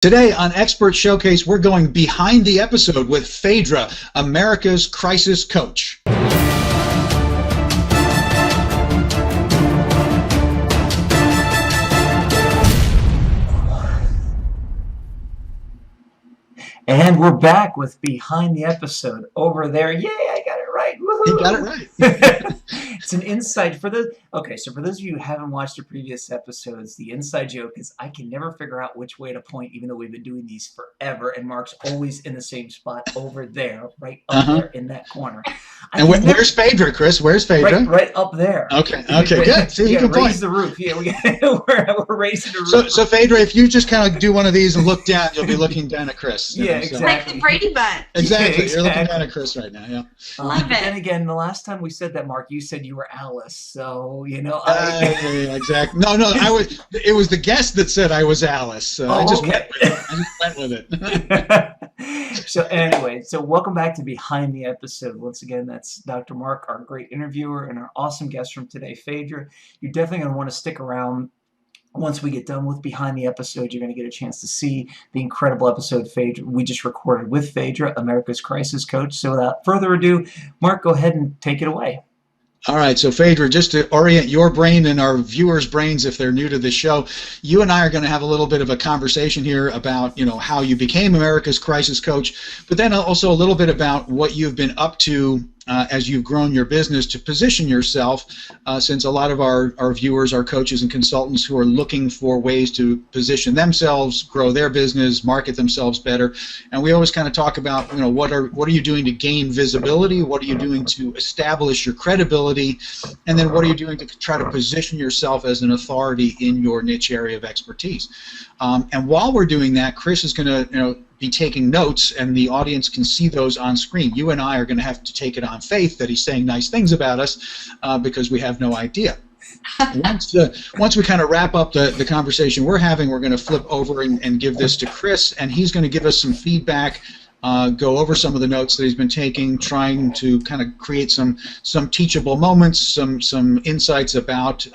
Today on Expert Showcase, we're going behind the episode with Faydra, America's crisis coach. And we're back with Behind the Episode over there. Yay, I got it right. Woohoo! You got it right. It's an insight for the... Okay, so for those of you who haven't watched the previous episodes, the inside joke is I can never figure out which way to point, even though we've been doing these forever, and Mark's always in the same spot over there, right up there in that corner. And where's Faydra, Chris? Where's Faydra? Right up there. Okay, good. See, you can point. Raise the roof. Yeah, we're raising the roof. So Faydra, if you just kind of do one of these and look down, you'll be looking down at Chris. Yeah, exactly. Like the Brady Bunch. Exactly. You're looking down at Chris right now. Yeah. Love it. And again, the last time we said that, Mark, you said you were Alice. So Exactly. No, it was the guest that said I was Alice. So I just went with it. So anyway, welcome back to Behind the Episode. Once again, that's Dr. Mark, our great interviewer, and our awesome guest from today, Faydra. You're definitely going to want to stick around. Once we get done with Behind the Episode, you're going to get a chance to see the incredible episode we just recorded with Faydra, America's crisis coach. So without further ado, Mark, go ahead and take it away. All right, so Faydra, just to orient your brain and our viewers' brains if they're new to the show, you and I are going to have a little bit of a conversation here about, how you became America's crisis coach, but then also a little bit about what you've been up to as you've grown your business to position yourself, since a lot of our viewers are coaches and consultants who are looking for ways to position themselves, grow their business, market themselves better. And we always kind of talk about, what are you doing to gain visibility? What are you doing to establish your credibility? And then what are you doing to try to position yourself as an authority in your niche area of expertise? And while we're doing that, Chris is going to, be taking notes, and the audience can see those on screen. You and I are going to have to take it on faith that he's saying nice things about us because we have no idea. Once we kind of wrap up the conversation we're having, we're going to flip over and give this to Chris, and he's going to give us some feedback, go over some of the notes that he's been taking, trying to kind of create some teachable moments, some insights about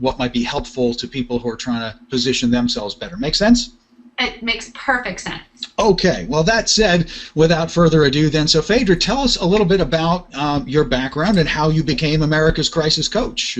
what might be helpful to people who are trying to position themselves better. Make sense? It makes perfect sense. Okay, well, that said, without further ado then, so Faydra, tell us a little bit about your background and how you became America's crisis coach.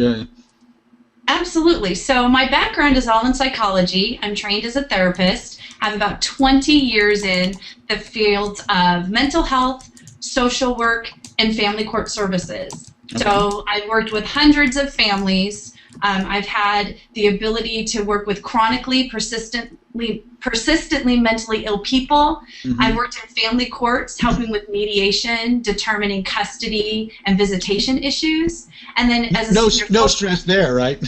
Absolutely. So my background is all in psychology. I'm trained as a therapist. I have about 20 years in the fields of mental health, social work, and family court services. Okay. So I've worked with hundreds of families. I've had the ability to work with chronically, persistently mentally ill people. I've worked in family courts, helping with mediation, determining custody and visitation issues. And then as a no stress there, right?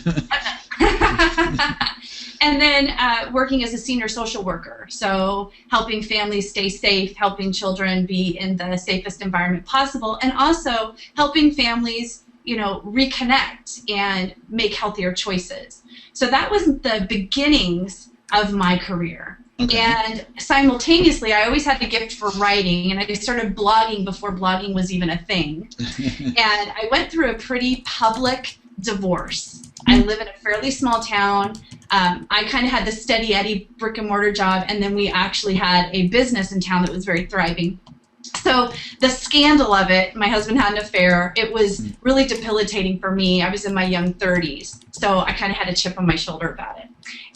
And then working as a senior social worker, so helping families stay safe, helping children be in the safest environment possible, and also helping families reconnect and make healthier choices. So that was the beginnings of my career. Okay. And simultaneously, I always had the gift for writing, and I started blogging before blogging was even a thing. And I went through a pretty public divorce. I live in a fairly small town. I kind of had the steady Eddie brick and mortar job, and then we actually had a business in town that was very thriving. So the scandal of it, my husband had an affair, it was really debilitating for me. I was in my young 30s, so I kind of had a chip on my shoulder about it.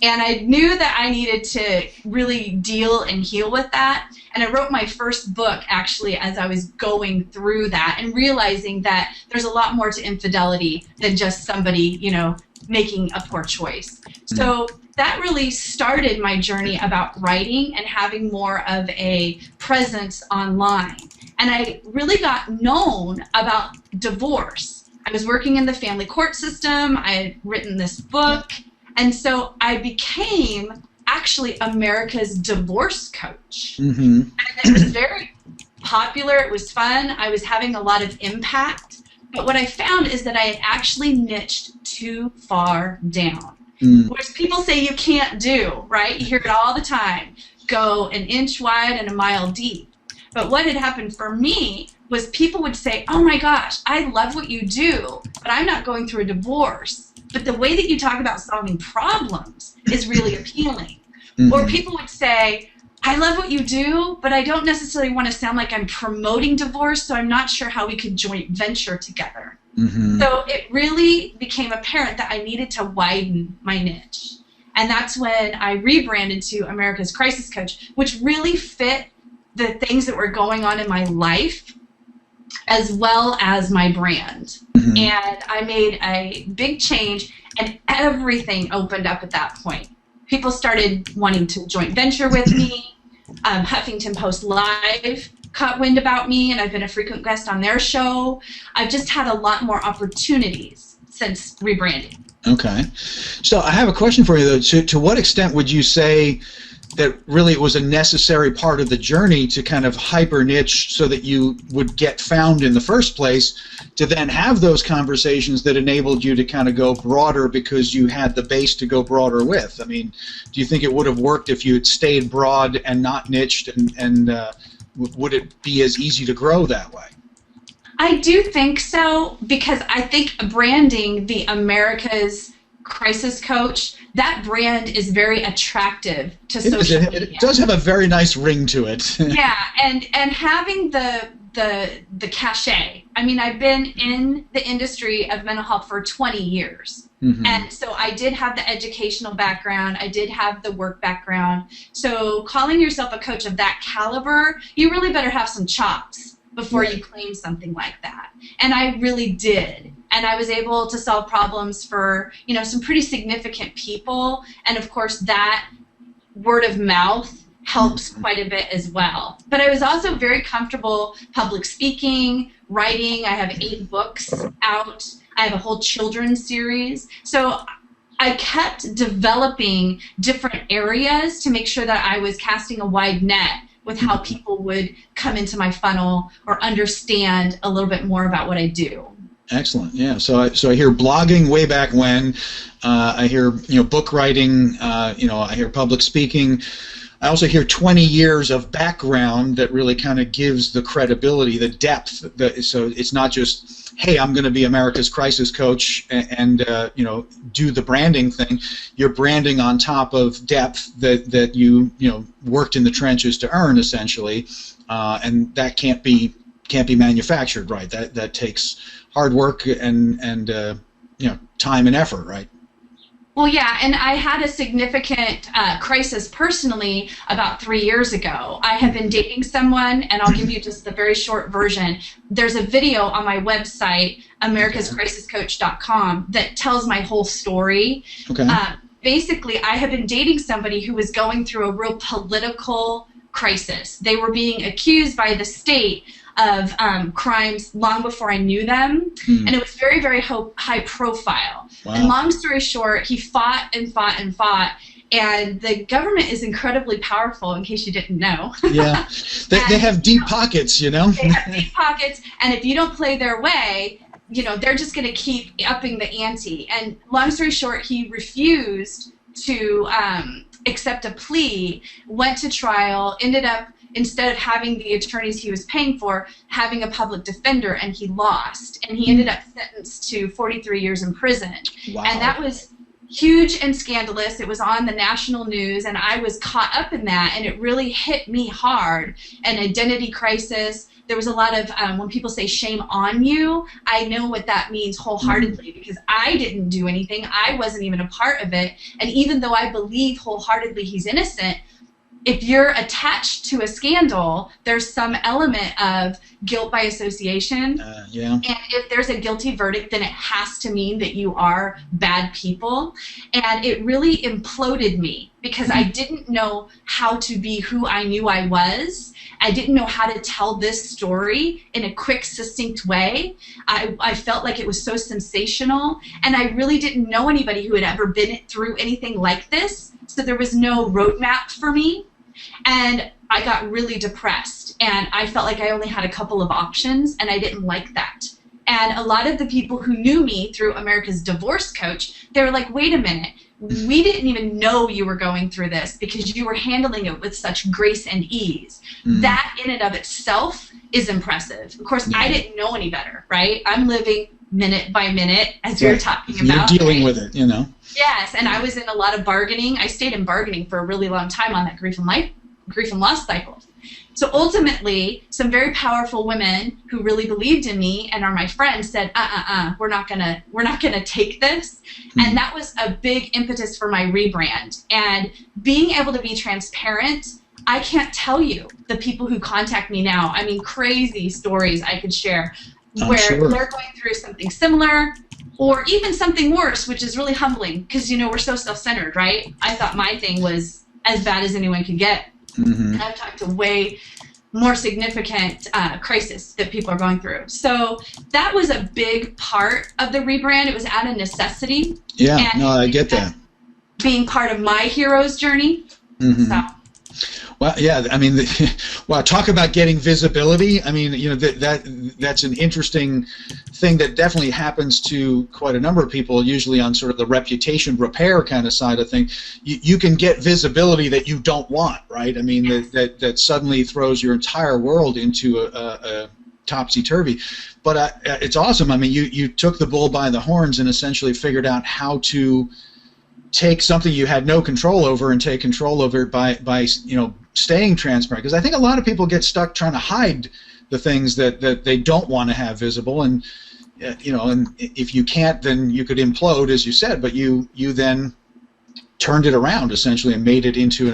And I knew that I needed to really deal and heal with that. And I wrote my first book actually as I was going through that and realizing that there's a lot more to infidelity than just somebody, making a poor choice. So that really started my journey about writing and having more of a presence online. And I really got known about divorce. I was working in the family court system. I had written this book. And so I became actually America's divorce coach. And it was very popular. It was fun. I was having a lot of impact. But what I found is that I had actually niched too far down. Which people say you can't do, right? You hear it all the time. Go an inch wide and a mile deep. But what had happened for me was people would say, oh my gosh, I love what you do, but I'm not going through a divorce. But the way that you talk about solving problems is really appealing. Or people would say, I love what you do, but I don't necessarily want to sound like I'm promoting divorce, so I'm not sure how we could joint venture together. So it really became apparent that I needed to widen my niche. And that's when I rebranded to America's Crisis Coach, which really fit the things that were going on in my life as well as my brand. And I made a big change, and everything opened up at that point. People started wanting to joint venture with me. Huffington Post Live caught wind about me, and I've been a frequent guest on their show. I've just had a lot more opportunities since rebranding. Okay. So I have a question for you, though. To what extent would you say that really it was a necessary part of the journey to kind of hyper niche so that you would get found in the first place, to then have those conversations that enabled you to kind of go broader because you had the base to go broader with? I mean, do you think it would have worked if you had stayed broad and not niched, and would it be as easy to grow that way? I do think so, because I think branding the America's Crisis Coach, that brand is very attractive to social media. It does have a very nice ring to it. Yeah, and having the cachet. I mean, I've been in the industry of mental health for 20 years. And so I did have the educational background, I did have the work background. So calling yourself a coach of that caliber, you really better have some chops before you claim something like that. And I really did. And I was able to solve problems for, you know, some pretty significant people. And of course, that word of mouth helps quite a bit as well. But I was also very comfortable public speaking, writing. I have 8 books out. I have a whole children's series. So I kept developing different areas to make sure that I was casting a wide net with how people would come into my funnel or understand a little bit more about what I do. Excellent. Yeah. So I hear blogging way back when. I hear book writing. I hear public speaking. I also hear 20 years of background that really kind of gives the credibility, the depth. So it's not just, hey, I'm going to be America's Crisis Coach and do the branding thing. You're branding on top of depth that you worked in the trenches to earn, essentially, and that can't be manufactured, right? That takes hard work and time and effort, right? Well, yeah, and I had a significant crisis personally about 3 years ago. I have been dating someone, and I'll give you just the very short version. There's a video on my website, americascrisiscoach.com, that tells my whole story. Okay. Basically, I have been dating somebody who was going through a real political crisis. They were being accused by the state of crimes long before I knew them, and it was very, very high profile. Wow. And long story short, he fought and fought and fought, and the government is incredibly powerful, in case you didn't know. Yeah, they have deep pockets, They have deep pockets, and if you don't play their way, they're just going to keep upping the ante. And long story short, he refused to accept a plea, went to trial, ended up, instead of having the attorneys he was paying for, having a public defender, and he lost. And he ended up sentenced to 43 years in prison. Wow. And that was huge and scandalous. It was on the national news, and I was caught up in that, and it really hit me hard. An identity crisis. There was a lot of, when people say shame on you, I know what that means wholeheartedly, because I didn't do anything. I wasn't even a part of it. And even though I believe wholeheartedly he's innocent, if you're attached to a scandal, there's some element of guilt by association. Yeah. And if there's a guilty verdict, then it has to mean that you are bad people. And it really imploded me because I didn't know how to be who I knew I was. I didn't know how to tell this story in a quick, succinct way. I felt like it was so sensational, and I really didn't know anybody who had ever been through anything like this, so there was no roadmap for me. And I got really depressed, and I felt like I only had a couple of options, and I didn't like that. And a lot of the people who knew me through America's Divorce Coach, they were like, wait a minute, we didn't even know you were going through this because you were handling it with such grace and ease. That in and of itself is impressive. Of course, I didn't know any better, right? I'm living minute by minute, as we were talking about. You're dealing with it, you know. Yes, and I was in a lot of bargaining. I stayed in bargaining for a really long time on that grief and loss cycle. So ultimately, some very powerful women who really believed in me and are my friends said, we're not gonna take this. And that was a big impetus for my rebrand. And being able to be transparent, I can't tell you the people who contact me now. I mean, crazy stories I could share where they're going through something similar or even something worse, which is really humbling because, you know, we're so self-centered, right? I thought my thing was as bad as anyone could get. And I've talked to way more significant crisis that people are going through. So that was a big part of the rebrand. It was out of necessity. Yeah, no, I get that. Being part of my hero's journey. So. Well, yeah, I mean, wow, talk about getting visibility. I mean, you know, that's an interesting thing that definitely happens to quite a number of people, usually on sort of the reputation repair kind of side of things. You can get visibility that you don't want, right? I mean, that suddenly throws your entire world into a topsy-turvy. But it's awesome. I mean, you took the bull by the horns and essentially figured out how to take something you had no control over and take control over it by you know, staying transparent, because I think a lot of people get stuck trying to hide the things that they don't want to have visible, and you know, and if you can't, then you could implode, as you said, but you then turned it around essentially and made it into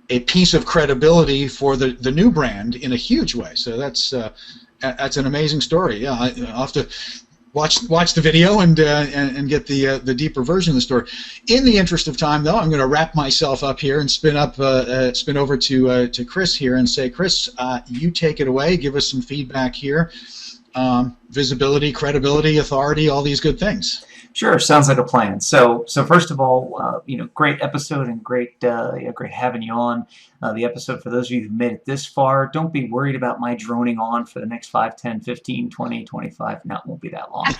a piece of credibility for the new brand in a huge way. So that's an amazing story. Yeah, I'll have to watch the video and get the deeper version of the story. In the interest of time, though, I'm going to wrap myself up here and spin over to Chris here and say, Chris, you take it away. Give us some feedback here. Visibility, credibility, authority, all these good things. Sure, sounds like a plan. So first of all, you know, great episode and great having you on the episode. For those of you who've made it this far, don't be worried about my droning on for the next 5, 10, 15, 20, 25. No, it won't be that long.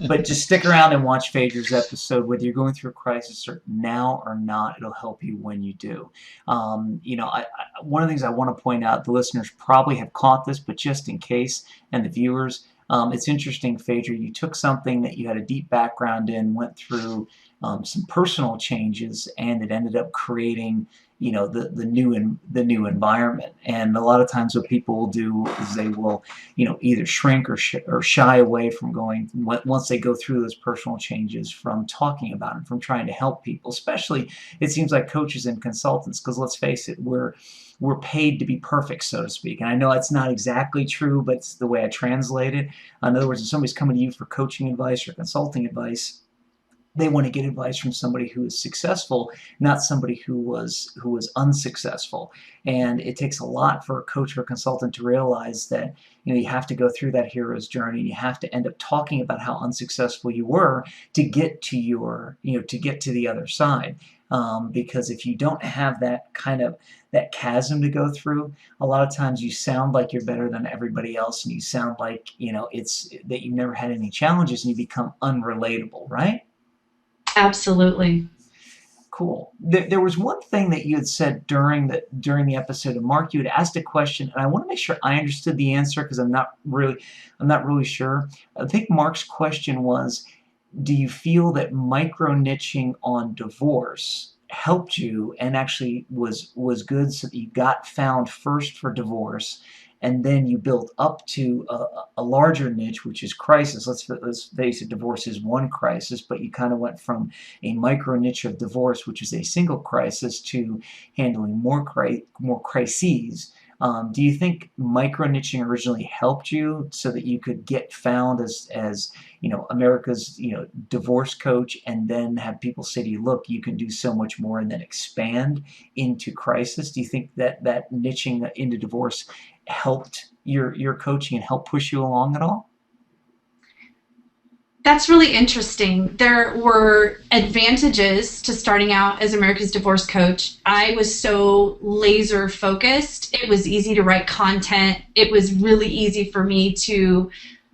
But just stick around and watch Faydra's episode. Whether you're going through a crisis now or not, it'll help you when you do. You know, one of the things I want to point out, the listeners probably have caught this, but just in case, and the viewers, it's interesting, Faydra, you took something that you had a deep background in, went through some personal changes, and it ended up creating, you know, the new environment. And a lot of times what people will do is they will, you know, either shrink or shy away from going, once they go through those personal changes, from talking about it, from trying to help people, especially it seems like coaches and consultants, because let's face it, we're paid to be perfect, so to speak. And I know that's not exactly true, but it's the way I translate it. In other words, if somebody's coming to you for coaching advice or consulting advice, they want to get advice from somebody who is successful, not somebody who was unsuccessful. And it takes a lot for a coach or a consultant to realize that, you know, you have to go through that hero's journey. You have to end up talking about how unsuccessful you were to get to your, you know, to get to the other side. Because if you don't have that kind of that chasm to go through, a lot of times you sound like you're better than everybody else, and you sound like, you know, it's that you've never had any challenges, and you become unrelatable, right? Absolutely. Cool. There was one thing that you had said during the episode, and Mark, you had asked a question, and I want to make sure I understood the answer, because I'm not really sure. I think Mark's question was, do you feel that micro niching on divorce helped you and actually was good, so that you got found first for divorce, and then you built up to a larger niche, which is crisis? Let's face it, divorce is one crisis, but you kind of went from a micro niche of divorce, which is a single crisis, to handling more crises. Do you think micro niching originally helped you so that you could get found as you know, America's, you know, divorce coach, and then have people say to you, look, you can do so much more, and then expand into crisis? Do you think that niching into divorce helped your coaching and helped push you along at all? That's really interesting. There were advantages to starting out as America's divorce coach. I was so laser focused. It was easy to write content. It was really easy for me to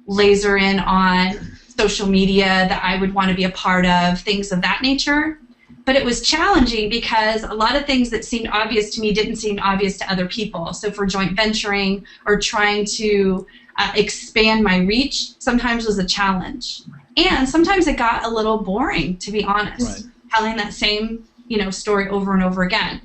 laser in on social media that I would want to be a part of, things of that nature. but it was challenging because a lot of things that seemed obvious to me didn't seem obvious to other people. So for joint venturing or trying to expand my reach sometimes was a challenge. And sometimes it got a little boring, to be honest, telling that same, story over and over again.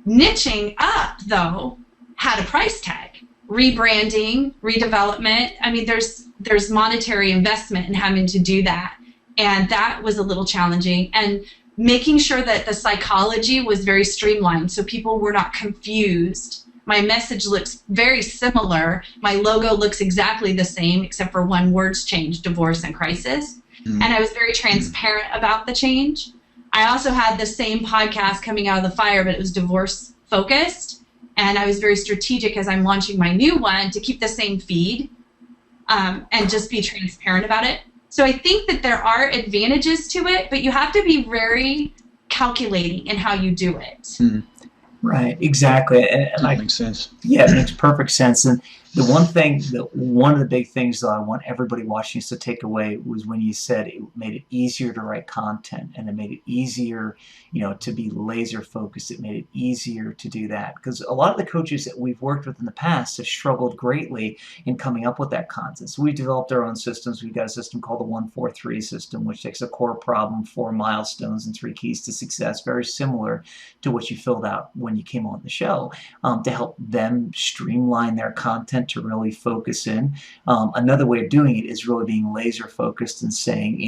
Niching up, though, had a price tag. Rebranding, redevelopment, I mean, there's monetary investment in having to do that. And that was a little challenging. And making sure that the psychology was very streamlined so people were not confused. My message looks very similar. My logo looks exactly the same except for one word's changed, divorce and crisis. And I was very transparent about the change. I also had the same podcast coming out of the fire, but it was divorce focused. And I was very strategic as I'm launching my new one to keep the same feed and just be transparent about it. So I think that there are advantages to it, but you have to be very calculating in how you do it. Right, exactly. And that makes sense. Yeah, it makes perfect sense. And the one of the big things that I want everybody watching us to take away was when you said it made it easier to write content, and it made it easier, to be laser focused. It made it easier to do that, because a lot of the coaches that we've worked with in the past have struggled greatly in coming up with that content. So we developed our own systems. We've got a system called the 1-4-3 system, which takes a core problem, 4 milestones, and 3 keys to success, very similar to what you filled out when you came on the show, to help them streamline their content to really focus in. Another way of doing it is really being laser focused and saying,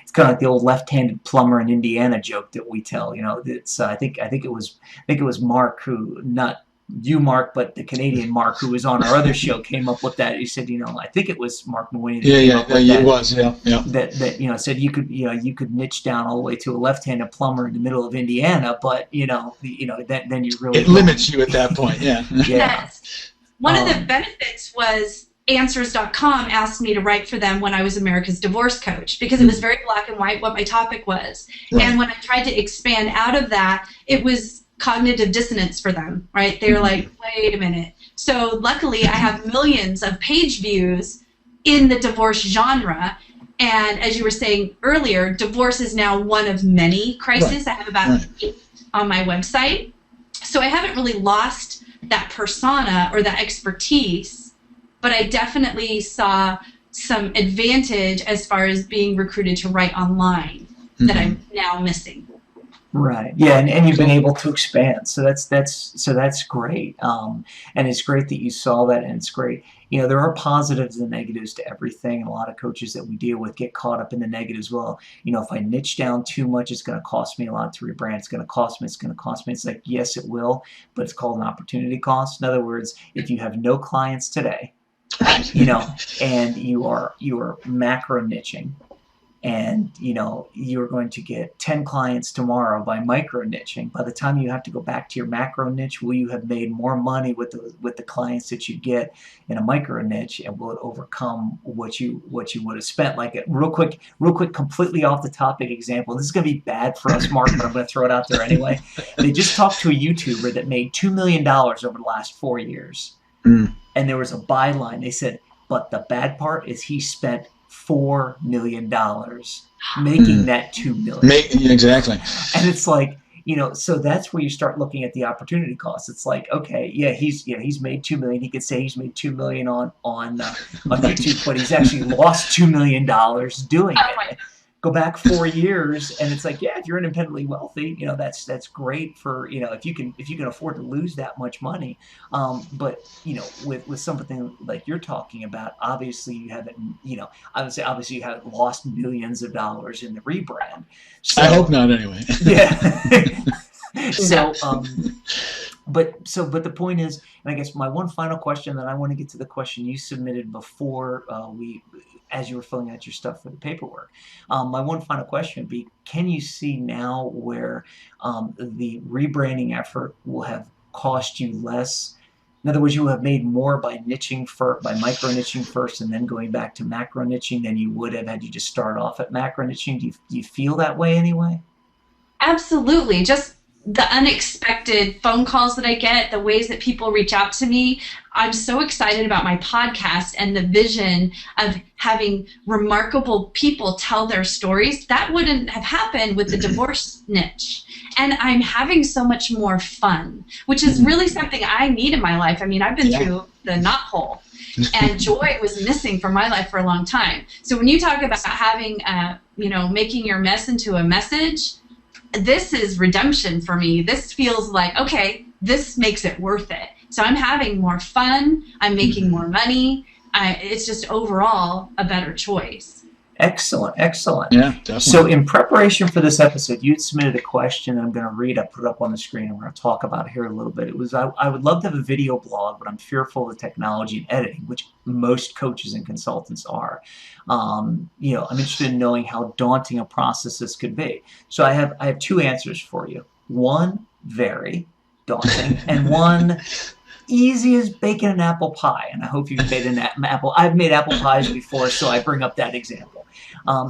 it's kind of like the old left-handed plumber in Indiana joke that we tell. It's I think it was Mark, who, not you, Mark, but the Canadian Mark, who was on our other show, came up with that. He said, I think it was Mark Mooney. It was. That said you could niche down all the way to a left-handed plumber in the middle of Indiana, but then you really limits you at that point. Yes. One of the benefits was Answers.com asked me to write for them when I was America's divorce coach, because it was very black and white what my topic was. And when I tried to expand out of that, it was cognitive dissonance for them, right? They were like, wait a minute. So luckily I have millions of page views in the divorce genre. And as you were saying earlier, divorce is now one of many crises. I have about 8 on my website. So I haven't really lost that persona or that expertise, but I definitely saw some advantage as far as being recruited to write online that I'm now missing. Right. Yeah, and you've been able to expand, so that's great. And it's great that you saw that, and it's great. There are positives and negatives to everything, and a lot of coaches that we deal with get caught up in the negatives. Well, if I niche down too much, it's going to cost me a lot to rebrand. It's going to cost me. It's like, yes, it will, but it's called an opportunity cost. In other words, if you have no clients today, and you are macro niching, and you're going to get 10 clients tomorrow by micro niching. By the time you have to go back to your macro niche, will you have made more money with the clients that you get in a micro niche, and will it overcome what you would have spent? Like a real quick, completely off the topic example. This is going to be bad for us, Mark, but I'm going to throw it out there anyway. They just talked to a YouTuber that made $2 million over the last 4 years, and there was a byline. They said, but the bad part is he spent $4 million making that $2 million. Exactly. And it's like, so that's where you start looking at the opportunity cost. It's like, okay, he's made $2 million. He could say he's made $2 million on YouTube, but he's actually lost $2 million doing it. Go back 4 years, and it's like, if you're independently wealthy, that's great for, if you can afford to lose that much money. But with something like you're talking about, obviously you haven't, I would say obviously you haven't lost millions of dollars in the rebrand. So, I hope not, anyway. So, but the point is, and I guess my one final question, then I want to get to the question you submitted before as you were filling out your stuff for the paperwork. My one final question would be, can you see now where the rebranding effort will have cost you less? In other words, you will have made more by micro niching first and then going back to macro niching than you would have had you just start off at macro niching. Do you feel that way anyway? Absolutely. Just the unexpected phone calls that I get, the ways that people reach out to me. I'm so excited about my podcast and the vision of having remarkable people tell their stories. That wouldn't have happened with the divorce niche. And I'm having so much more fun, which is really something I need in my life. I mean, I've been through the knot hole, and joy was missing from my life for a long time. So when you talk about having, making your mess into a message, this is redemption for me. This feels like, okay, this makes it worth it. So I'm having more fun. I'm making more money. It's just overall a better choice. Excellent, excellent. Yeah, definitely. So in preparation for this episode, you submitted a question I'm going to read. I put it up on the screen, and we're going to talk about it here a little bit. It was, I would love to have a video blog, but I'm fearful of the technology and editing, which most coaches and consultants are. I'm interested in knowing how daunting a process this could be. So I have two answers for you. One, very daunting, and one, easy as baking an apple pie. And I hope you've made an apple. I've made apple pies before, so I bring up that example.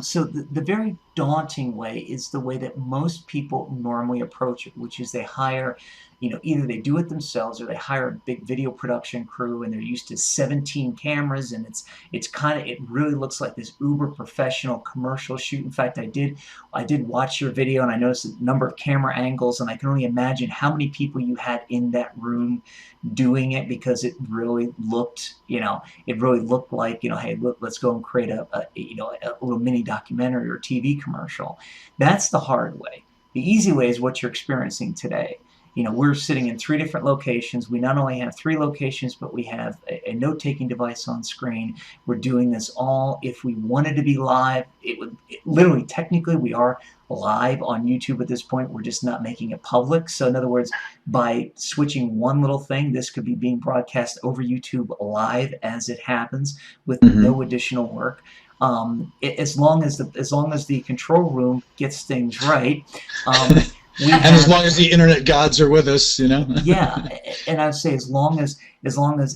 So the very daunting way is the way that most people normally approach it, which is they hire, either they do it themselves or they hire a big video production crew, and they're used to 17 cameras, and it really looks like this uber professional commercial shoot. In fact, I did watch your video, and I noticed the number of camera angles, and I can only imagine how many people you had in that room doing it, because it really looked, like, hey, look, let's go and create a little mini documentary or TV commercial. That's the hard way. The easy way is what you're experiencing today. We're sitting in 3 different locations. We not only have 3 locations, but we have a note-taking device on screen. We're doing this all. If we wanted to be live, literally, technically, we are live on YouTube at this point. We're just not making it public. So in other words, by switching one little thing, this could be being broadcast over YouTube live as it happens with no additional work. As long as the control room gets things right. And as long as the internet gods are with us, Yeah, and I'd say as long as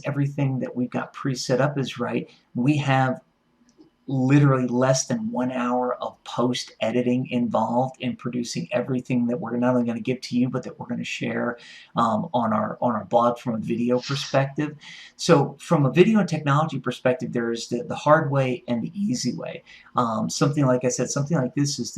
everything that we've got pre-set up is right, we have literally less than 1 hour of post-editing involved in producing everything that we're not only going to give to you, but that we're going to share on our blog from a video perspective. So from a video and technology perspective, there's the hard way and the easy way. Something like I said, something like this is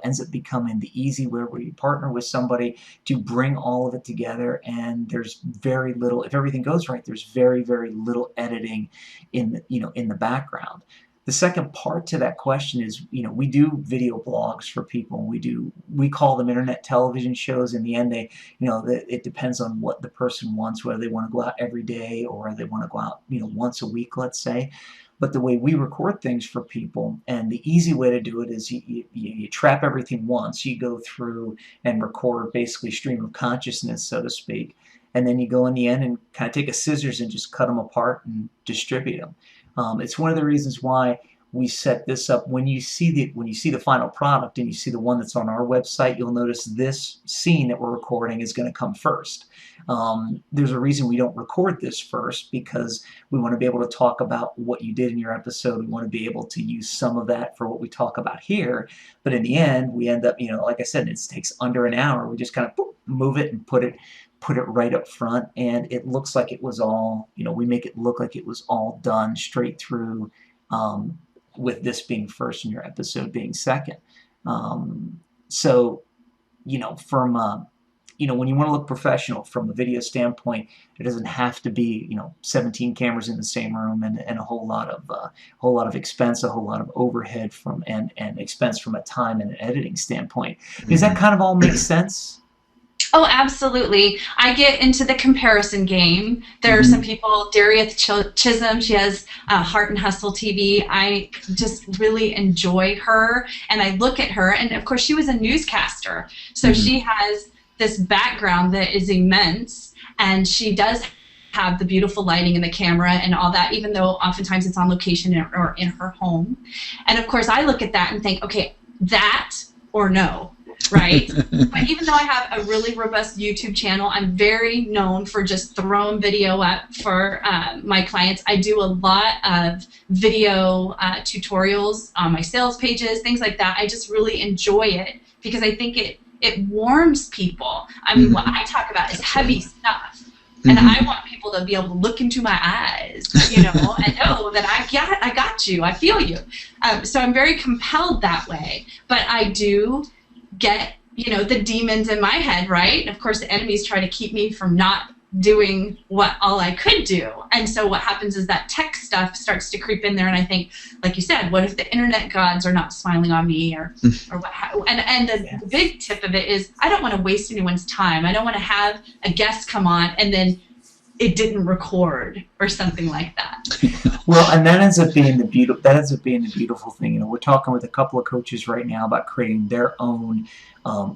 ends up becoming the easy way, where you partner with somebody to bring all of it together, and there's very little, if everything goes right, there's very, very little editing in the background. The second part to that question is, we do video blogs for people. We call them internet television shows. In the end, it depends on what the person wants, whether they want to go out every day or they want to go out, once a week, let's say. But the way we record things for people, and the easy way to do it, is you trap everything once. You go through and record basically stream of consciousness, so to speak. And then you go in the end and kind of take a scissors and just cut them apart and distribute them. It's one of the reasons why we set this up. When you see the final product and you see the one that's on our website, you'll notice this scene that we're recording is going to come first. There's a reason we don't record this first, because we want to be able to talk about what you did in your episode. We want to be able to use some of that for what we talk about here. But in the end, we end up, like I said, it takes under an hour. We just kind of move it and put it right up front, and it looks like it was all, we make it look like it was all done straight through, with this being first and your episode being second. So, from, when you want to look professional from a video standpoint, it doesn't have to be, 17 cameras in the same room and a whole lot of expense, a whole lot of overhead and expense from a time and an editing standpoint. Does that kind of all make sense? Oh, absolutely. I get into the comparison game. There are some people, Darieth Chisholm, she has Heart and Hustle TV. I just really enjoy her, and I look at her, and of course she was a newscaster. So she has this background that is immense, and she does have the beautiful lighting and the camera and all that, even though oftentimes it's on location or in her home. And of course I look at that and think, okay, that or no. Right? But even though I have a really robust YouTube channel, I'm very known for just throwing video up for my clients. I do a lot of video tutorials on my sales pages, things like that. I just really enjoy it because I think it warms people. I mean, what I talk about is heavy stuff. And I want people to be able to look into my eyes, you know, and know that I got you, I feel you. So I'm very compelled that way. But I do get, you know, the demons in my head, right? And of course, the enemies try to keep me from not doing what all I could do. And so what happens is that tech stuff starts to creep in there, and I think, like you said, what if the internet gods are not smiling on me, or what? And the big tip of it is I don't want to waste anyone's time. I don't want to have a guest come on and then it didn't record or something like that. Well, and that ends up being the beautiful thing. You know, we're talking with a couple of coaches right now about creating their own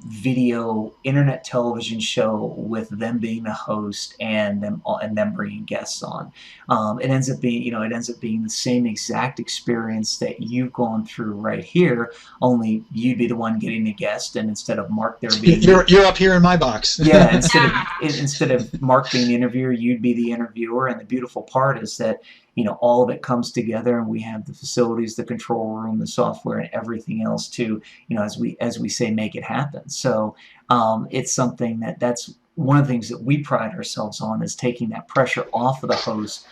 video internet television show with them being the host and them bringing guests on. It ends up being, you know, the same exact experience that you've gone through right here, only you'd be the one getting the guest, and instead of Mark there being you're up here in my box. Yeah, instead of Mark being the interviewer, you'd be the interviewer. And the beautiful part is that, you know, all of it comes together, and we have the facilities, the control room, the software, and everything else to, you know, as we say, make it happen. So it's something that's one of the things that we pride ourselves on, is taking that pressure off of the host.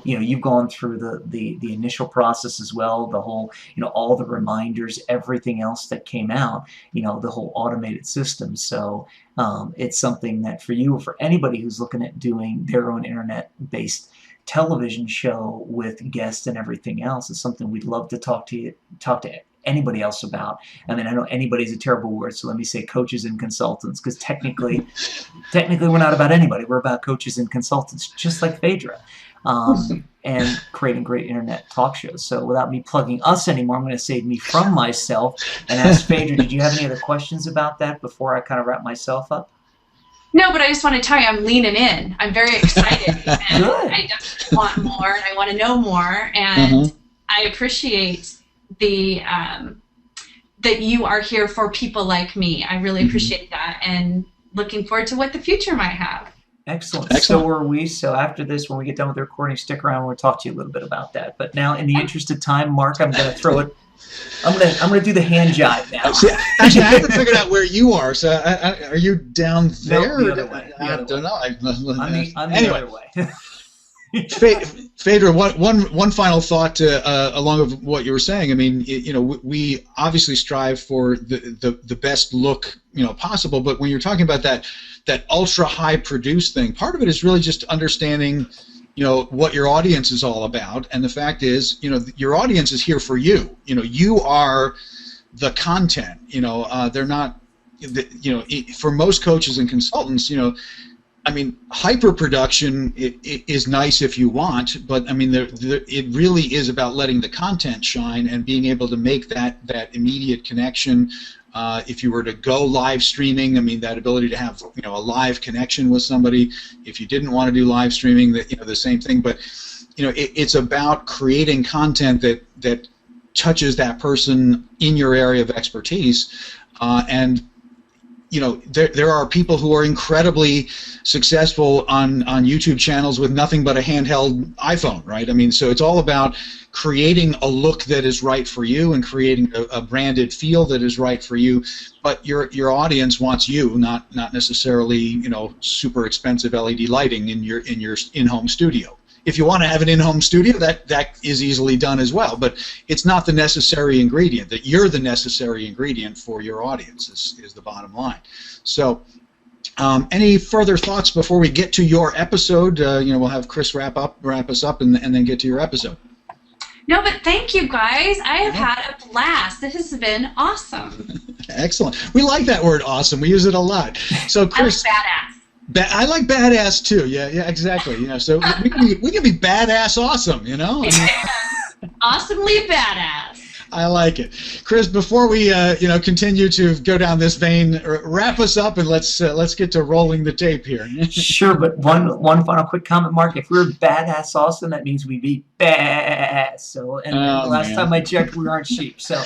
You know, you've gone through the initial process as well, the whole, you know, all the reminders, everything else that came out, you know, the whole automated system. So it's something that for you, or for anybody who's looking at doing their own internet-based television show with guests and everything else, is something we'd love to talk to anybody else about. I mean, I know anybody's a terrible word, so let me say coaches and consultants, because technically we're not about anybody. We're about coaches and consultants, just like Faydra, and creating great internet talk shows. So without me plugging us anymore, I'm going to save me from myself and ask Faydra, did you have any other questions about that before I kind of wrap myself up? No, but I just want to tell you, I'm leaning in. I'm very excited. And I just want more, and I want to know more. And I appreciate the that you are here for people like me. I really appreciate that, and looking forward to what the future might have. Excellent. So are we. So after this, when we get done with the recording, stick around. We'll talk to you a little bit about that. But now, in the interest of time, Mark, I'm going to throw it. I'm gonna do the hand jive now. Actually, I haven't figured out where you are. So, are you down there? No, the other way. I don't know. I'm the other way. Faydra, one final thought along with what you were saying. I mean, you know, we obviously strive for the best look, you know, possible. But when you're talking about that ultra high produced thing, part of it is really just understanding, you know, what your audience is all about. And the fact is, you know, your audience is here for you. You know, you are the content. You know, they're not, you know, for most coaches and consultants, you know, I mean, hyper production is nice if you want, but I mean, it really is about letting the content shine and being able to make that immediate connection. If you were to go live streaming, I mean, that ability to have, you know, a live connection with somebody. If you didn't want to do live streaming, that, you know, the same thing. But you know, it's about creating content that touches that person in your area of expertise, and you know, there are people who are incredibly successful on YouTube channels with nothing but a handheld iPhone, right? I mean, so it's all about creating a look that is right for you and creating a branded feel that is right for you. But your audience wants you, not necessarily, you know, super expensive LED lighting in your in-home studio. If you want to have an in-home studio, that is easily done as well, but it's not the necessary ingredient. That you're the necessary ingredient for your audience is the bottom line. So, any further thoughts before we get to your episode? You know, we'll have Chris wrap us up, and then get to your episode. No, but thank you guys. I have had a blast. This has been awesome. Excellent. We like that word, awesome. We use it a lot. So, Chris. I like badass. I like badass too. Yeah, exactly. You know, so we can be badass awesome. You know, Awesomely badass. I like it, Chris. Before we you know, continue to go down this vein, wrap us up and let's get to rolling the tape here. Sure, but one final quick comment, Mark. If we're badass awesome, that means we beat badass. So, and the last time I checked, we aren't sheep. So,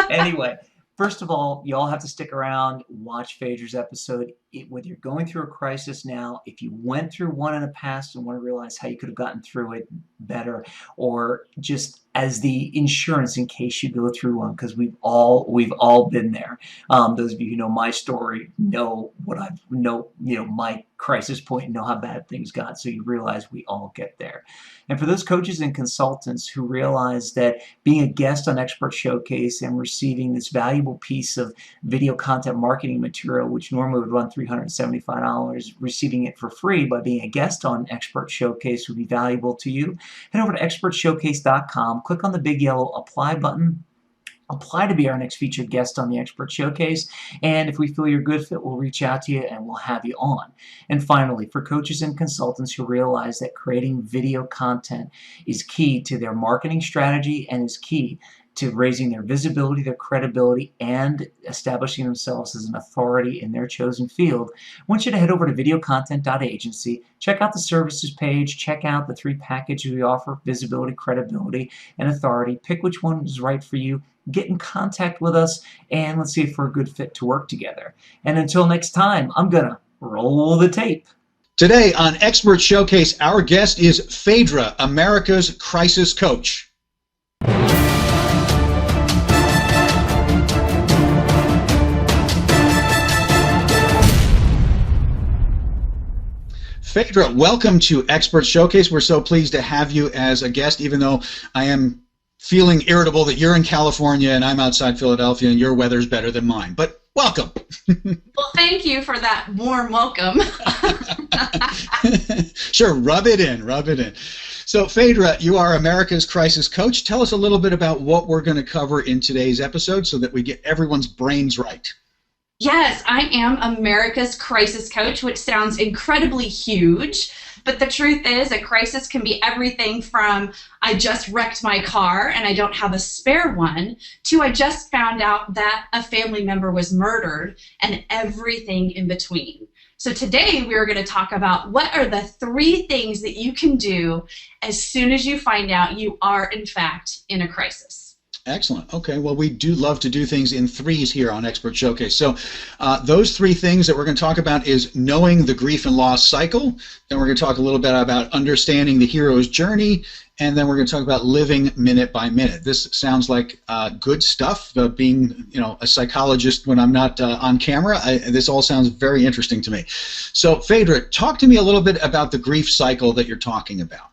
anyway. First of all, you all have to stick around, watch Faydra's episode. Whether you're going through a crisis now, if you went through one in the past and want to realize how you could have gotten through it, better, or just as the insurance in case you go through one, because we've all been there. Those of you who know my story know what I've my crisis point, know how bad things got. So you realize we all get there. And for those coaches and consultants who realize that being a guest on Expert Showcase and receiving this valuable piece of video content marketing material, which normally would run $375, receiving it for free by being a guest on Expert Showcase would be valuable to you, head over to expertshowcase.com, click on the big yellow apply button, apply to be our next featured guest on the Expert Showcase, and if we feel you're a good fit, we'll reach out to you and we'll have you on. And finally, for coaches and consultants who realize that creating video content is key to their marketing strategy and is key to raising their visibility, their credibility, and establishing themselves as an authority in their chosen field, I want you to head over to VideoContent.Agency, check out the services page, check out the 3 packages we offer: visibility, credibility, and authority. Pick which one is right for you. Get in contact with us, and let's see if we're a good fit to work together. And until next time, I'm going to roll the tape. Today on Expert Showcase, our guest is Faydra, America's crisis coach. Faydra, welcome to Expert Showcase. We're so pleased to have you as a guest, even though I am feeling irritable that you're in California and I'm outside Philadelphia and your weather's better than mine. But welcome. Well, thank you for that warm welcome. Sure, rub it in, rub it in. So, Faydra, you are America's crisis coach. Tell us a little bit about what we're going to cover in today's episode so that we get everyone's brains right. Yes, I am America's crisis coach, which sounds incredibly huge, but the truth is a crisis can be everything from I just wrecked my car and I don't have a spare one, to I just found out that a family member was murdered, and everything in between. So today we are going to talk about what are the 3 things that you can do as soon as you find out you are in fact in a crisis. Excellent. Okay, well, we do love to do things in 3s here on Expert Showcase. So those 3 things that we're going to talk about is knowing the grief and loss cycle, then we're going to talk a little bit about understanding the hero's journey, and then we're going to talk about living minute by minute. This sounds like good stuff. Being, a psychologist when I'm not on camera, this all sounds very interesting to me. So, Faydra, talk to me a little bit about the grief cycle that you're talking about.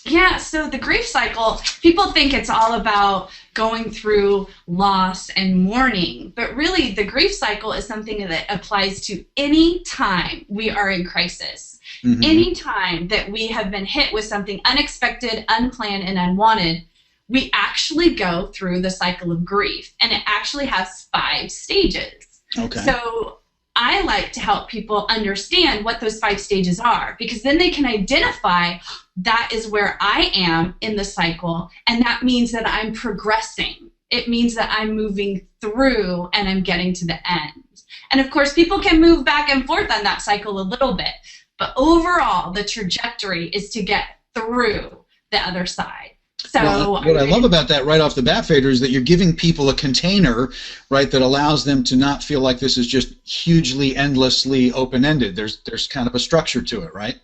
Yeah, so the grief cycle, people think it's all about going through loss and mourning, but really the grief cycle is something that applies to any time we are in crisis. Mm-hmm. Any time that we have been hit with something unexpected, unplanned, and unwanted, we actually go through the cycle of grief, and it actually has 5 stages. Okay. So I like to help people understand what those 5 stages are, because then they can identify that is where I am in the cycle, and that means that I'm progressing. It means that I'm moving through and I'm getting to the end. And of course, people can move back and forth on that cycle a little bit, but overall, the trajectory is to get through the other side. So well, what I love about that right off the bat, Faydra, is that you're giving people a container, right, that allows them to not feel like this is just hugely, endlessly open-ended. There's kind of a structure to it, right?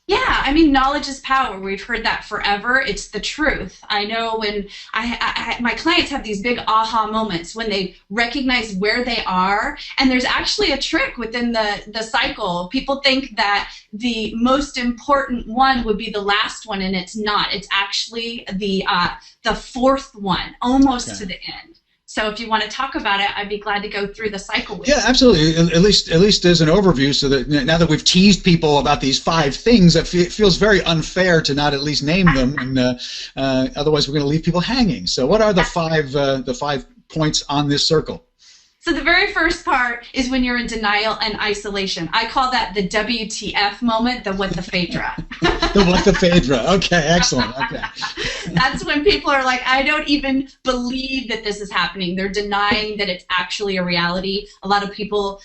Yeah, I mean, knowledge is power. We've heard that forever. It's the truth. I know when my clients have these big aha moments when they recognize where they are, and there's actually a trick within the cycle. People think that the most important one would be the last one, and it's not. It's actually the 4th one, almost to the end. So if you want to talk about it, I'd be glad to go through the cycle with you. Yeah, absolutely. At least as an overview, so that now that we've teased people about these 5 things, it feels very unfair to not at least name them, and otherwise we're going to leave people hanging. So what are the 5 points on this circle? So the very first part is when you're in denial and isolation. I call that the WTF moment, the what the Faydra. The what the Faydra. Okay, excellent. Okay. That's when people are like, I don't even believe that this is happening. They're denying that it's actually a reality. A lot of people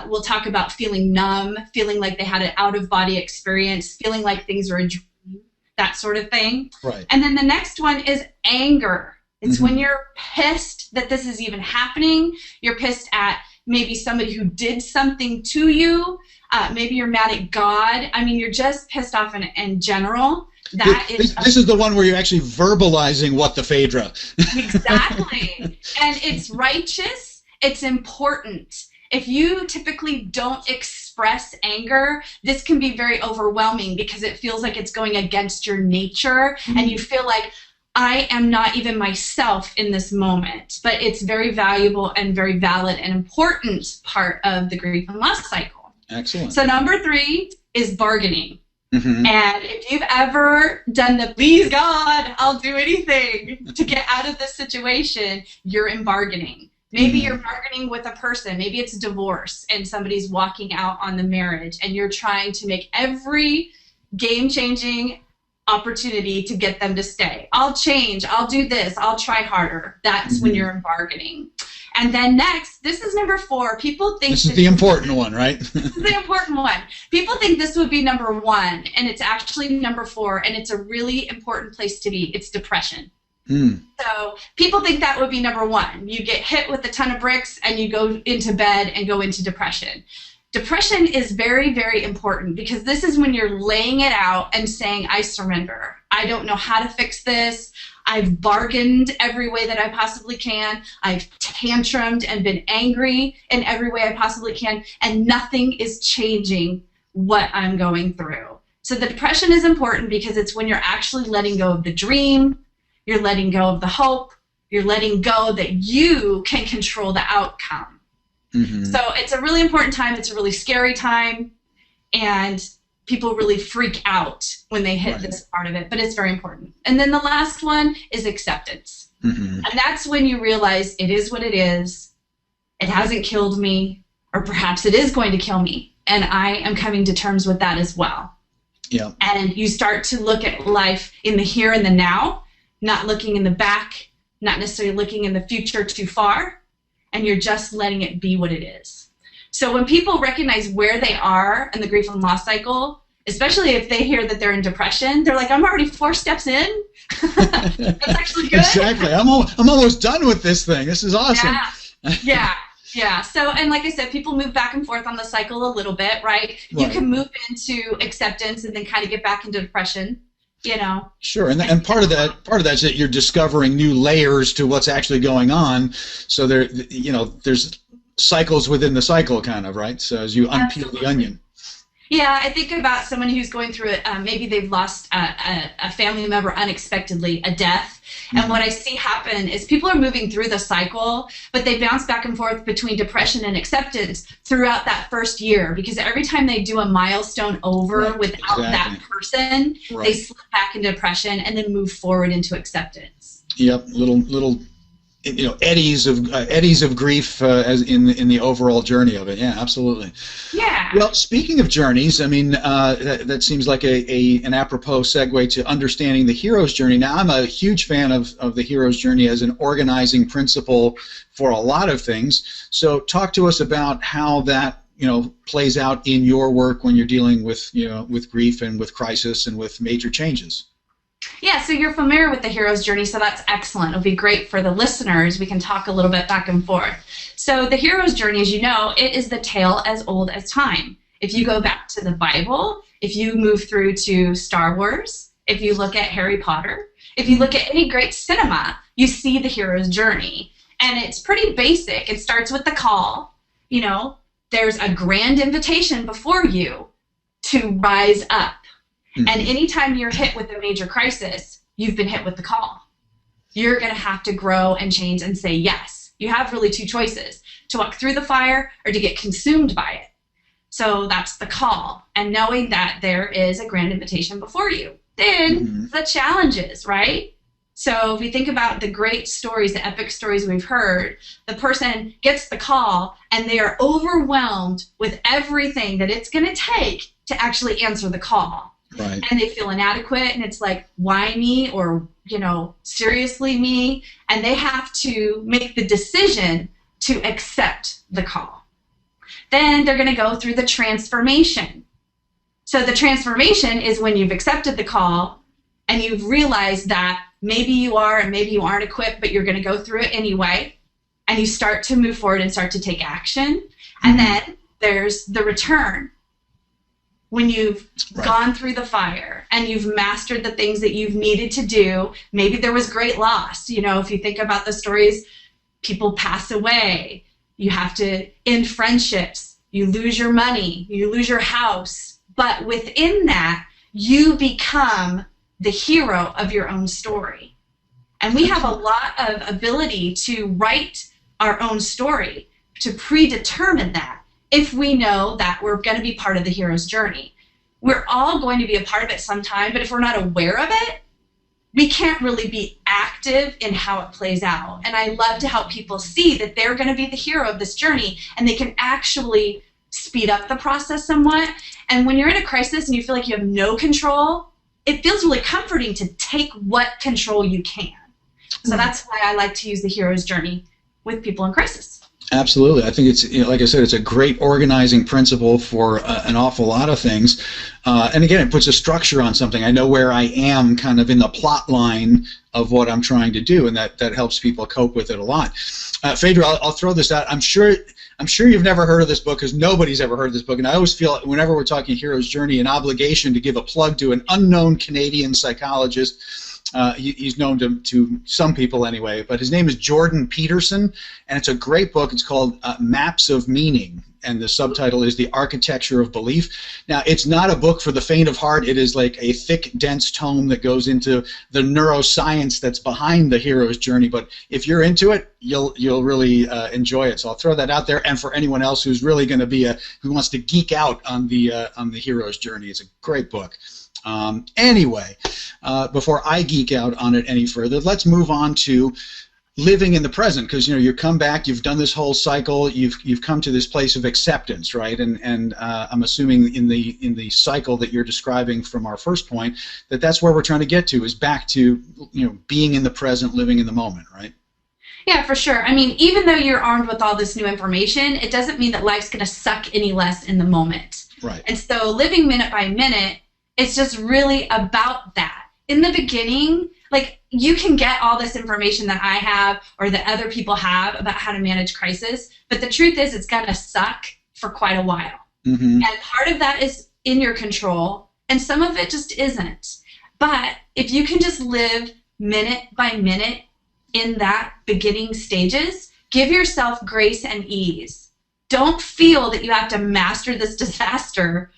will talk about feeling numb, feeling like they had an out-of-body experience, feeling like things are a dream, that sort of thing. Right. And then the next one is anger. It's when you're pissed that this is even happening. You're pissed at maybe somebody who did something to you. Maybe you're mad at God. I mean, you're just pissed off in general. That is this is the one where you're actually verbalizing what the Faydra. exactly. And it's righteous. It's important. If you typically don't express anger, this can be very overwhelming because it feels like it's going against your nature, and you feel like, I am not even myself in this moment. But it's very valuable and very valid and important part of the grief and loss cycle. Excellent. So number 3 is bargaining. Mm-hmm. And if you've ever done the please God, I'll do anything to get out of this situation, you're in bargaining. Maybe you're bargaining with a person. Maybe it's divorce and somebody's walking out on the marriage and you're trying to make every game-changing opportunity to get them to stay. I'll change. I'll do this. I'll try harder. That's when you're in bargaining. And then next, this is number 4. People think this is the important one, right? This is the important one. People think this would be number 1, and it's actually number 4, and it's a really important place to be. It's depression. So people think that would be number 1. You get hit with a ton of bricks and you go into bed and go into depression. Depression is very, very important because this is when you're laying it out and saying, I surrender. I don't know how to fix this. I've bargained every way that I possibly can. I've tantrumed and been angry in every way I possibly can, and nothing is changing what I'm going through. So the depression is important because it's when you're actually letting go of the dream. You're letting go of the hope. You're letting go that you can control the outcome. So it's a really important time. It's a really scary time. And people really freak out when they hit this part of it. But it's very important. And then the last one is acceptance. And that's when you realize it is what it is. It hasn't killed me. Or perhaps it is going to kill me. And I am coming to terms with that as well. Yeah. And you start to look at life in the here and the now. Not looking in the back, not necessarily looking in the future too far, and you're just letting it be what it is. So when people recognize where they are in the grief and loss cycle, especially if they hear that they're in depression, they're like, I'm already 4 steps in. That's actually good. Exactly. I'm almost done with this thing. This is awesome. Yeah. So, and like I said, people move back and forth on the cycle a little bit, right? You can move into acceptance and then kind of get back into depression. You know. Sure, and part of that's that you're discovering new layers to what's actually going on. So there's cycles within the cycle, kind of, right? So as you unpeel the onion. Yeah, I think about someone who's going through it. Maybe they've lost a family member unexpectedly, a death. And what I see happen is people are moving through the cycle, but they bounce back and forth between depression and acceptance throughout that first year. Because every time they do a milestone over without that person, they slip back into depression and then move forward into acceptance. Yep, little eddies of grief as in the overall journey of it. Yeah, absolutely. Yeah. Well, speaking of journeys, I mean that seems like an apropos segue to understanding the hero's journey. Now, I'm a huge fan of the hero's journey as an organizing principle for a lot of things. So, talk to us about how that plays out in your work when you're dealing with with grief and with crisis and with major changes. Yeah, so you're familiar with the hero's journey, so that's excellent. It'll be great for the listeners. We can talk a little bit back and forth. So the hero's journey, as you know, it is the tale as old as time. If you go back to the Bible, if you move through to Star Wars, if you look at Harry Potter, if you look at any great cinema, you see the hero's journey. And it's pretty basic. It starts with the call. There's a grand invitation before you to rise up. And anytime you're hit with a major crisis, you've been hit with the call. You're going to have to grow and change and say yes. You have really 2 choices, to walk through the fire or to get consumed by it. So that's the call. And knowing that there is a grand invitation before you. Then the challenges, right? So if we think about the great stories, the epic stories we've heard, the person gets the call and they are overwhelmed with everything that it's going to take to actually answer the call. Right. And they feel inadequate, and it's like, why me? Or, seriously me? And they have to make the decision to accept the call. Then they're going to go through the transformation. So the transformation is when you've accepted the call and you've realized that maybe you are and maybe you aren't equipped, but you're going to go through it anyway. And you start to move forward and start to take action. And then there's the return, when you've Right. gone through the fire and you've mastered the things that you've needed to do. Maybe there was great loss. You know, if you think about the stories, people pass away. You have to end friendships. You lose your money. You lose your house. But within that, you become the hero of your own story. And we have a lot of ability to write our own story, to predetermine that, if we know that we're going to be part of the hero's journey. We're all going to be a part of it sometime, but if we're not aware of it, we can't really be active in how it plays out. And I love to help people see that they're going to be the hero of this journey, and they can actually speed up the process somewhat. And when you're in a crisis and you feel like you have no control, it feels really comforting to take what control you can. So that's why I like to use the hero's journey with people in crisis. Absolutely. I think it's, you know, like I said, it's a great organizing principle for an awful lot of things. And again, it puts a structure on something. I know where I am kind of in the plot line of what I'm trying to do, and that helps people cope with it a lot. Faydra, I'll throw this out. I'm sure you've never heard of this book, because nobody's ever heard of this book. And I always feel, whenever we're talking Hero's Journey, an obligation to give a plug to an unknown Canadian psychologist. He's known to some people anyway, but his name is Jordan Peterson, and it's a great book. It's called Maps of Meaning, and the subtitle is The Architecture of Belief. Now, it's not a book for the faint of heart. It is like a thick, dense tome that goes into the neuroscience that's behind the hero's journey, but if you're into it, you'll really enjoy it. So I'll throw that out there, and for anyone else who's really going to be who wants to geek out on the hero's journey, it's a great book. Anyway, before I geek out on it any further, let's move on to living in the present, because you come back, you've done this whole cycle, you've come to this place of acceptance, right? And I'm assuming in the cycle that you're describing from our first point, that's where we're trying to get to, is back to being in the present, living in the moment, right? Yeah, for sure. I mean, even though you're armed with all this new information, it doesn't mean that life's going to suck any less in the moment. Right. And so living minute by minute, it's just really about that. In the beginning, like, you can get all this information that I have or that other people have about how to manage crisis, but the truth is it's going to suck for quite a while. Mm-hmm. And part of that is in your control, and some of it just isn't. But if you can just live minute by minute in that beginning stages, give yourself grace and ease. Don't feel that you have to master this disaster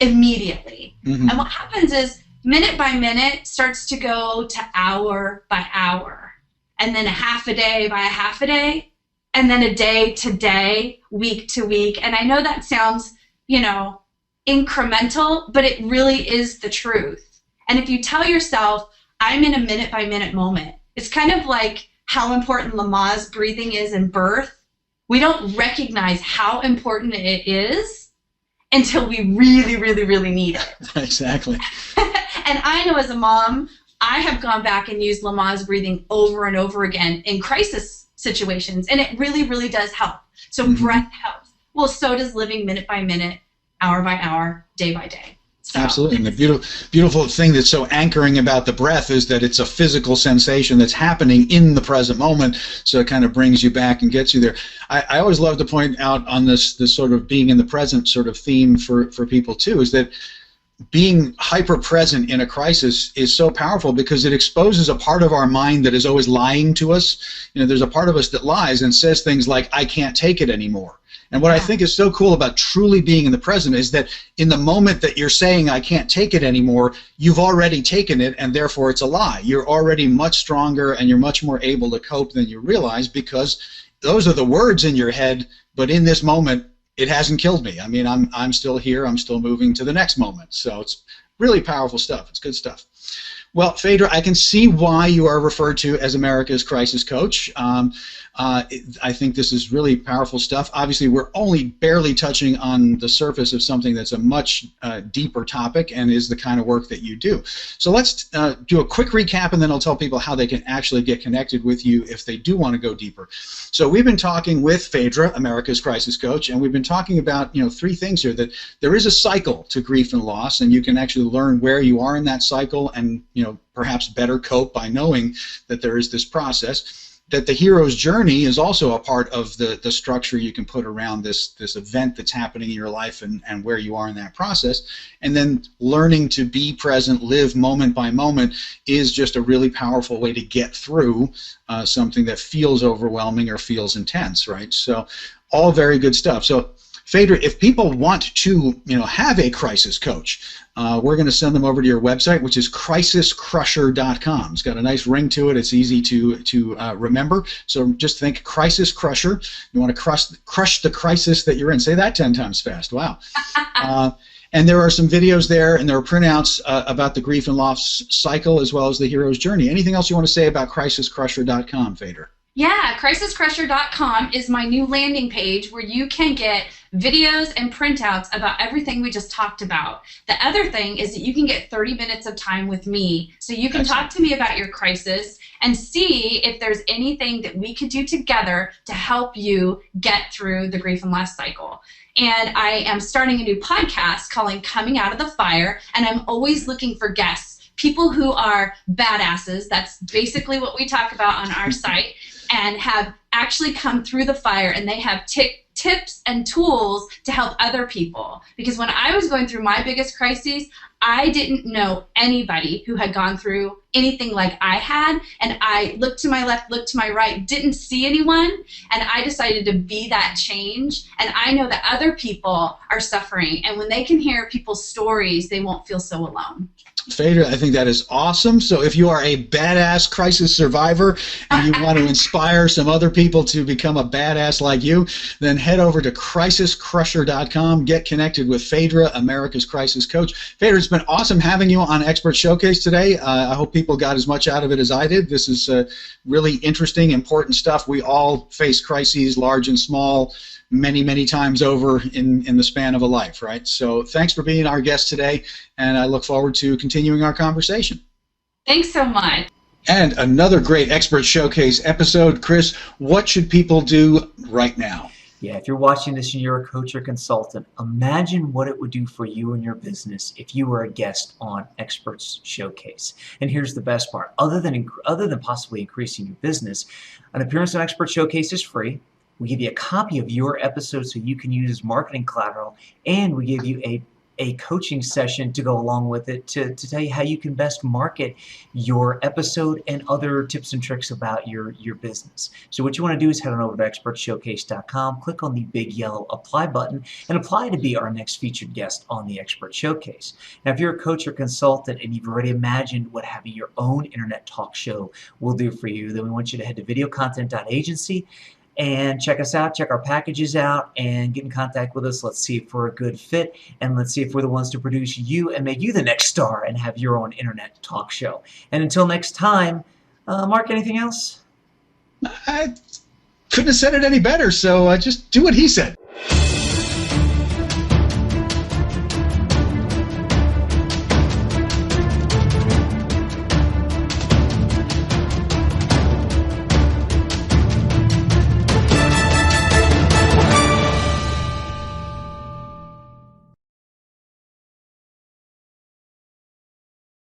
immediately. Mm-hmm. And what happens is minute by minute starts to go to hour by hour, and then a half a day by a half a day, and then a day to day, week to week. And I know that sounds, incremental, but it really is the truth. And if you tell yourself, I'm in a minute by minute moment, it's kind of like how important Lamaze breathing is in birth. We don't recognize how important it is until we really, really, really need it. Exactly. And I know as a mom, I have gone back and used Lamaze breathing over and over again in crisis situations, and it really, really does help. So Mm-hmm. breath helps. Well, so does living minute by minute, hour by hour, day by day. So. Absolutely. And the beautiful thing that's so anchoring about the breath is that it's a physical sensation that's happening in the present moment, so it kind of brings you back and gets you there. I always love to point out on this sort of being in the present sort of theme for people too, is that being hyper-present in a crisis is so powerful because it exposes a part of our mind that is always lying to us. There's a part of us that lies and says things like, I can't take it anymore. And what I think is so cool about truly being in the present is that in the moment that you're saying, I can't take it anymore, you've already taken it, and therefore it's a lie. You're already much stronger and you're much more able to cope than you realize, because those are the words in your head, but in this moment, it hasn't killed me. I mean, I'm still here. I'm still moving to the next moment. So it's really powerful stuff. It's good stuff. Well, Faydra, I can see why you are referred to as America's crisis coach. I think this is really powerful stuff. Obviously, we're only barely touching on the surface of something that's a much deeper topic and is the kind of work that you do. So let's do a quick recap, and then I'll tell people how they can actually get connected with you if they do want to go deeper. So we've been talking with Faydra, America's crisis coach, and we've been talking about three things here: that there is a cycle to grief and loss, and you can actually learn where you are in that cycle, and perhaps better cope by knowing that there is this process. that the hero's journey is also a part of the structure you can put around this event that's happening in your life and where you are in that process. And then learning to be present, live moment by moment, is just a really powerful way to get through something that feels overwhelming or feels intense, right? So all very good stuff. So Faydra, if people want to, have a crisis coach, we're going to send them over to your website, which is crisiscrusher.com. It's got a nice ring to it. It's easy to remember. So just think Crisis Crusher. You want to crush the crisis that you're in. Say that 10 times fast. Wow. And there are some videos there, and there are printouts about the grief and loss cycle as well as the hero's journey. Anything else you want to say about crisiscrusher.com, Faydra? Yeah, crisiscrusher.com is my new landing page where you can get videos and printouts about everything we just talked about. The other thing is that you can get 30 minutes of time with me, so you can talk to me about your crisis and see if there's anything that we could do together to help you get through the grief and loss cycle. And I am starting a new podcast called Coming Out of the Fire, and I'm always looking for guests, people who are badasses. That's basically what we talk about on our site, and have actually come through the fire, and they have tips and tools to help other people. Because when I was going through my biggest crises, I didn't know anybody who had gone through anything like I had, and I looked to my left, looked to my right, didn't see anyone, and I decided to be that change. And I know that other people are suffering, and when they can hear people's stories, they won't feel so alone. Faydra, I think that is awesome. So if you are a badass crisis survivor and you want to inspire some other people to become a badass like you, then head over to crisiscrusher.com. Get connected with Faydra, America's crisis coach. Faydra, it's been awesome having you on Expert Showcase today. I hope people got as much out of it as I did. This is really interesting, important stuff. We all face crises, large and small, many times over in the span of a life, right? So thanks for being our guest today, and I look forward to continuing our conversation. Thanks so much. And another great Expert Showcase episode. Chris, what should people do right now? Yeah, if you're watching this and you're a coach or consultant, imagine what it would do for you and your business if you were a guest on Experts Showcase. And here's the best part. Other than possibly increasing your business, an appearance on Expert Showcase is free. We give you a copy of your episode so you can use as marketing collateral, and we give you a coaching session to go along with it to tell you how you can best market your episode and other tips and tricks about your business. So what you want to do is head on over to expertshowcase.com, click on the big yellow apply button, and apply to be our next featured guest on the Expert Showcase. Now, if you're a coach or consultant and you've already imagined what having your own internet talk show will do for you, then we want you to head to VideoContent.Agency and check us out, check our packages out, and get in contact with us. Let's see if we're a good fit, and let's see if we're the ones to produce you and make you the next star and have your own internet talk show. And until next time, Mark, anything else? I couldn't have said it any better, so just do what he said.